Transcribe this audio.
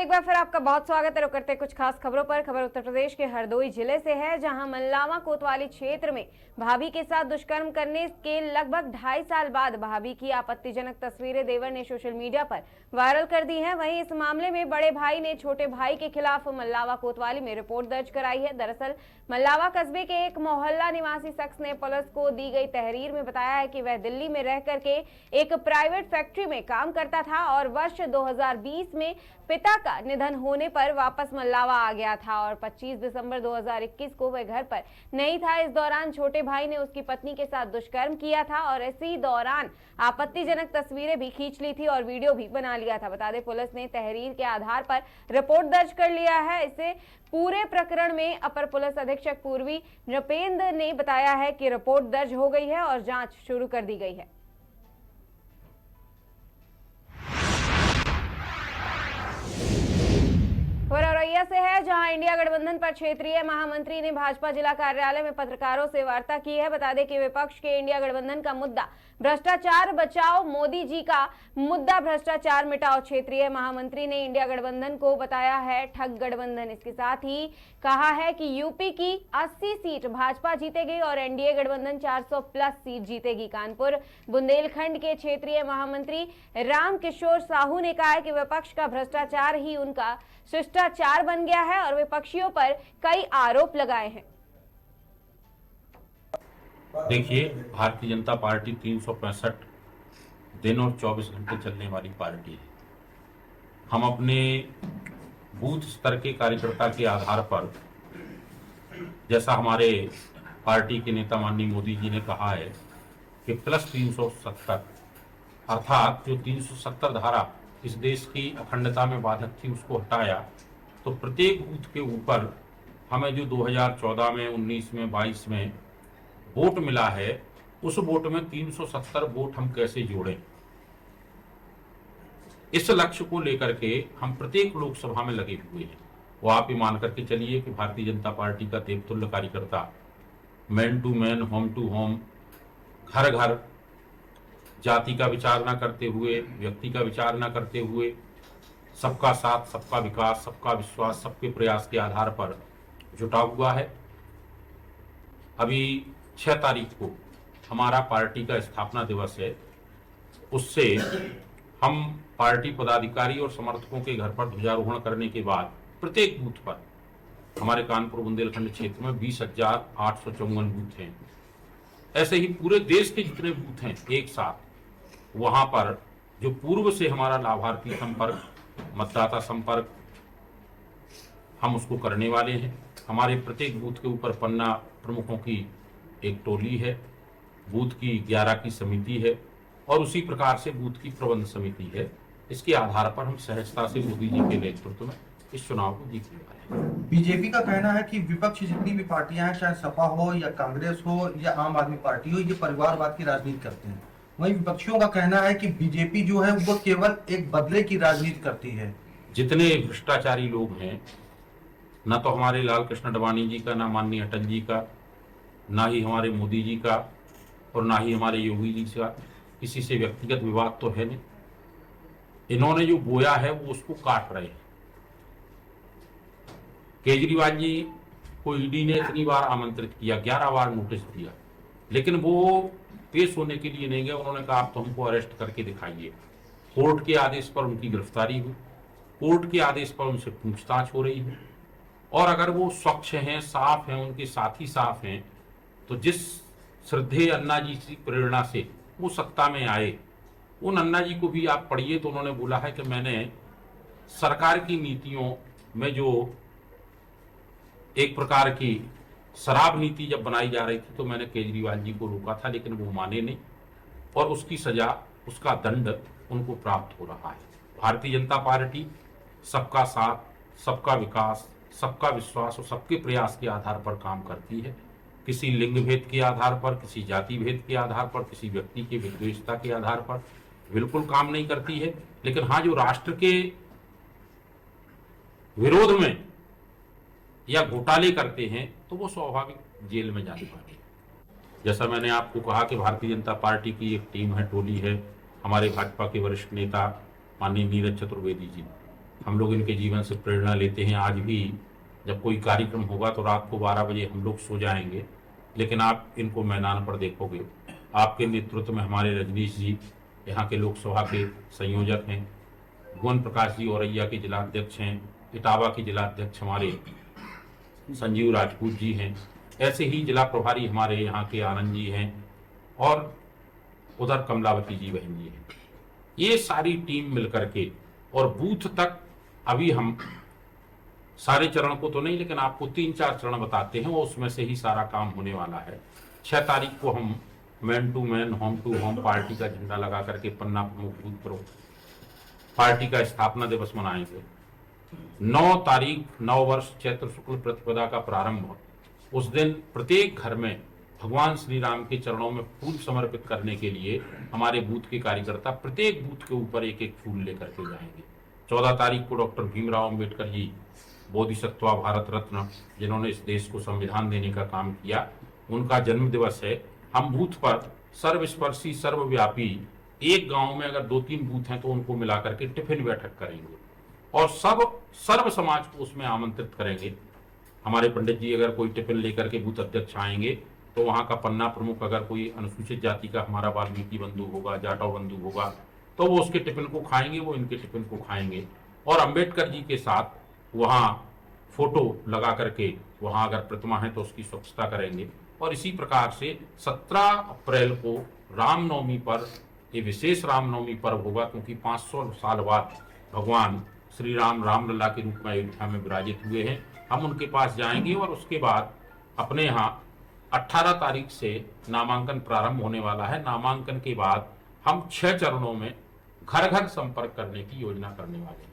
एक बार फिर आपका बहुत स्वागत है। रुक करते कुछ खास खबरों पर। खबर उत्तर प्रदेश के हरदोई जिले से है, जहां मल्लावा कोतवाली क्षेत्र में भाभी के साथ दुष्कर्म करने के लगभग 2.5 साल बाद भाभी की आपत्तिजनक तस्वीरें देवर ने सोशल मीडिया पर वायरल कर दी हैं। वहीं इस मामले में बड़े भाई ने छोटे भाई के खिलाफ मल्लावा कोतवाली में रिपोर्ट दर्ज कराई है। दरअसल मल्लावा कस्बे के एक मोहल्ला निवासी शख्स ने पुलिस को दी गई तहरीर में बताया है कि वह दिल्ली में रह करके एक प्राइवेट फैक्ट्री में काम करता था और वर्ष 2020 में पिता का निधन होने पर वापस मल्लावा आ गया था और 25 दिसंबर 2021 को वह घर पर नहीं था। इस दौरान छोटे भाई ने उसकी पत्नी के साथ दुष्कर्म किया था और इसी दौरान आपत्तिजनक तस्वीरें भी खींच ली थी और वीडियो भी बना लिया था। बता दें, पुलिस ने तहरीर के आधार पर रिपोर्ट दर्ज कर लिया है। इसे पूरे प्रकरण में अपर पुलिस अधीक्षक पूर्वी नृपेंद्र ने बताया है कि रिपोर्ट दर्ज हो गई है और जांच शुरू कर दी गई है। खबर औरैया से है, जहां इंडिया गठबंधन पर क्षेत्रीय महामंत्री ने भाजपा जिला कार्यालय में पत्रकारों से वार्ता की है। बता दें कि विपक्ष के इंडिया गठबंधन का मुद्दा भ्रष्टाचार बचाओ, मोदी जी का मुद्दा भ्रष्टाचार मिटाओ। क्षेत्रीय महामंत्री ने इंडिया गठबंधन को बताया है ठग गठबंधन। इसके साथ ही कहा है कि यूपी की 80 सीट भाजपा जीतेगी और एनडीए गठबंधन 400 प्लस सीट जीतेगी। कानपुर बुंदेलखंड के क्षेत्रीय महामंत्री राम किशोर साहू ने कहा है कि विपक्ष का भ्रष्टाचार ही उनका शिष्टाचार बन गया है और विपक्षियों पर कई आरोप लगाए हैं। देखिए, भारतीय जनता पार्टी 365 दिन और 24 घंटे चलने वाली पार्टी है। हम अपने बूथ स्तर के कार्यकर्ता के आधार पर, जैसा हमारे पार्टी के नेता माननीय मोदी जी ने कहा है कि प्लस 370 अर्थात जो 370 धारा इस देश की अखंडता में बाधक थी उसको हटाया, तो प्रत्येक बूथ के ऊपर हमें जो 2014 में, 19 में, 22 में वोट मिला है, उस वोट में 370 वोट हम कैसे जोड़ें, इस लक्ष्य को लेकर के हम प्रत्येक लोकसभा में लगे हुए हैं। वो आप ही मान करके चलिए कि भारतीय जनता पार्टी का देवतुल्य कार्यकर्ता man to man, home to home, घर घर, जाति का विचार न करते हुए, व्यक्ति का विचार न करते हुए, सबका साथ, सबका विकास, सबका विश्वास, सबके प्रयास के आधार पर जुटा हुआ है। अभी 6 तारीख को हमारा पार्टी का स्थापना दिवस है। उससे हम पार्टी पदाधिकारी और समर्थकों के घर पर ध्वजारोहण करने के बाद प्रत्येक बूथ पर, हमारे कानपुर बुंदेलखंड क्षेत्र में 20,854 बूथ हैं, ऐसे ही पूरे देश के जितने बूथ हैं एक साथ, वहां पर जो पूर्व से हमारा लाभार्थी संपर्क, मतदाता संपर्क, हम उसको करने वाले हैं। हमारे प्रत्येक बूथ के ऊपर पन्ना प्रमुखों की एक टोली है, बूथ की 11 की समिति है और उसी प्रकार से बूथ की प्रबंध समिति है। इसके आधार पर हम सहजता से मोदी जी के नेतृत्व में इस चुनाव को जीतने वाले हैं। बीजेपी का कहना है कि विपक्ष जितनी भी पार्टियां हैं, चाहे सपा हो या कांग्रेस हो या आम आदमी पार्टी हो, ये परिवारवाद की राजनीति करते हैं। वहीं विपक्षियों का कहना है कि बीजेपी जो है वो केवल एक बदले की राजनीति करती है। जितने भ्रष्टाचारी लोग हैं, न तो हमारे लाल कृष्ण आडवाणी जी का, ना माननीय अटल जी का, ना ही हमारे मोदी जी का और ना ही हमारे योगी जी का किसी से व्यक्तिगत विवाद तो है नहीं। इन्होंने जो बोया है वो उसको काट रहे हैं। केजरीवाल जी को ईडी ने इतनी बार आमंत्रित किया, 11 बार नोटिस दिया, लेकिन वो पेश होने के लिए नहीं गए। उन्होंने कहा आप तो हमको अरेस्ट करके दिखाइए। कोर्ट के आदेश पर उनकी गिरफ्तारी हुई, कोर्ट के आदेश पर उनसे पूछताछ हो रही है और अगर वो स्वच्छ हैं, साफ हैं, उनके साथी साफ हैं, तो जिस श्रद्धेय अन्ना जी की प्रेरणा से वो सत्ता में आए, उन अन्ना जी को भी आप पढ़िए तो उन्होंने बोला है कि मैंने सरकार की नीतियों में जो एक प्रकार की शराब नीति जब बनाई जा रही थी तो मैंने केजरीवाल जी को रोका था, लेकिन वो माने नहीं और उसकी सजा, उसका दंड उनको प्राप्त हो रहा है। भारतीय जनता पार्टी सबका साथ, सबका विकास, सबका विश्वास और सबके प्रयास के आधार पर काम करती है। किसी लिंग भेद के आधार पर, किसी जाति भेद के आधार पर, किसी व्यक्ति के विद्वेषता के आधार पर बिल्कुल काम नहीं करती है। लेकिन हाँ, जो राष्ट्र के विरोध में या घोटाले करते हैं तो वो स्वाभाविक जेल में जाने वाले हैं। जैसा मैंने आपको कहा कि भारतीय जनता पार्टी की एक टीम है, टोली है, हमारे भाजपा के वरिष्ठ नेता माननीय नीरज चतुर्वेदी जी, हम लोग इनके जीवन से प्रेरणा लेते हैं। आज भी जब कोई कार्यक्रम होगा तो रात को 12 बजे हम लोग सो जाएंगे, लेकिन आप इनको मैदान पर देखोगे। आपके नेतृत्व में हमारे रजनीश जी यहाँ के लोकसभा के संयोजक हैं, भुवन प्रकाश जी औरैया के जिलाध्यक्ष हैं, इटावा के जिलाध्यक्ष हमारे संजीव राजपूत जी हैं, ऐसे ही जिला प्रभारी हमारे यहाँ के आनंद जी हैं और उधर कमलावती जी बहन जी हैं। ये सारी टीम मिलकर के और बूथ तक अभी हम सारे चरण को तो नहीं, लेकिन आपको 3-4 चरण बताते हैं, वो उसमें से ही सारा काम होने वाला है। 6 तारीख को हम man to man home to home party का झंडा लगा करके पन्ना प्रमुख बूथ पर पार्टी का स्थापना दिवस मनाएंगे। 9 तारीख नव वर्ष चैत्र शुक्ल प्रतिपदा का प्रारंभ, उस दिन प्रत्येक घर में भगवान श्री राम के चरणों में फूल समर्पित करने के लिए हमारे बूथ के कार्यकर्ता प्रत्येक बूथ के ऊपर एक एक फूल लेकर के जाएंगे। 14 तारीख को डॉक्टर भीमराव अंबेडकर जी बोधिसत्वा भारत रत्न, जिन्होंने इस देश को संविधान देने का काम किया, उनका जन्म दिवस है। हम बूथ पर सर्वस्पर्शी सर्वव्यापी, एक गांव में अगर 2-3 बूथ हैं तो उनको मिलाकर के टिफिन बैठक करेंगे और सर्व समाज को उसमें आमंत्रित करेंगे। हमारे पंडित जी अगर कोई टिफिन लेकर के बूथ अध्यक्ष आएंगे तो वहां का पन्ना प्रमुख अगर कोई अनुसूचित जाति का हमारा वाल्मीकि बंधु होगा, जाटव बंधु होगा, तो वो उसके टिफिन को खाएंगे, वो इनके टिफिन को खाएंगे। और अंबेडकर जी के साथ वहाँ फोटो लगा करके वहाँ अगर प्रतिमा है तो उसकी स्वच्छता करेंगे। और इसी प्रकार से 17 अप्रैल को रामनवमी पर, ये विशेष रामनवमी पर्व होगा क्योंकि 500 साल बाद भगवान श्री राम रामलला के रूप में अयोध्या में विराजित हुए हैं। हम उनके पास जाएंगे और उसके बाद अपने यहाँ 18 तारीख से नामांकन प्रारंभ होने वाला है। नामांकन के बाद हम 6 चरणों में घर घर संपर्क करने की योजना करने वाले हैं।